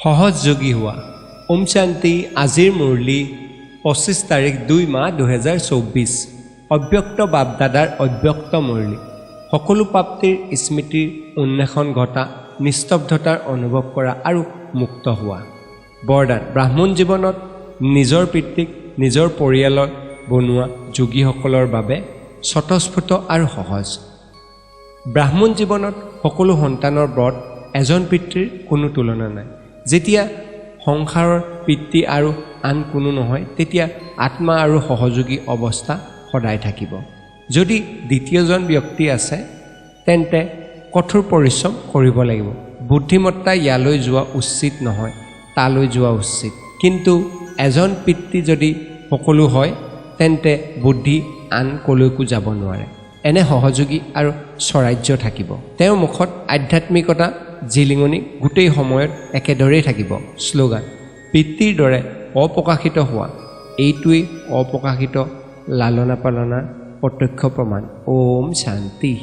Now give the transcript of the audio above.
সহযোগী হোৱা। ওম শান্তি। আজিৰ মুৰলী 25 তাৰিখ 2 মাহ 2024। অব্যক্ত বাপদাদাৰ অব্যক্ত মুৰলী। সকলো প্ৰাপ্তিৰ স্মৃতিৰ উন্মেষণ ঘটা, নিস্তব্ধতাৰ অনুভৱ কৰা আৰু মুক্ত হোৱা। বৰদান। ব্ৰাহ্মণ জীৱনত নিজৰ পিতৃক নিজৰ পৰিয়ালৰ বনোৱা যোগীসকলৰ বাবে স্বতঃস্ফূৰ্ত আৰু সহজ। ব্ৰাহ্মণ জীৱনত সকলো সন্তানৰ ব্ৰত এজন পিতৃৰ কোনো তুলনা নাই। যেতিয়া সংসাৰৰ পিতৃ আৰু আন কোনো নহয়, তেতিয়া আত্মা আৰু সহযোগী অৱস্থা সদায় থাকিব। যদি দ্বিতীয়জন ব্যক্তি আছে তেন্তে কঠোৰ পৰিশ্ৰম কৰিব লাগিব। বুদ্ধিমত্তা ইয়ালৈ যোৱা উচিত নহয়, তালৈ যোৱা উচিত। কিন্তু এজন পিতৃ যদি সকলো হয় তেন্তে বুদ্ধি আন কলৈকো যাব নোৱাৰে। এনে সহযোগী আৰু স্বৰাজ্য থাকিব। তেওঁৰ মুখত আধ্যাত্মিকতা জিলিঙনি গোটেই সময়ত একেদৰেই থাকিব। শ্লোগান। পিতৃৰ দৰে অপ্ৰকাশিত হোৱা, এইটোৱেই অপ্ৰকাশিত লালনা পালনাৰ প্ৰত্যক্ষ প্ৰমাণ। ওম শান্তি।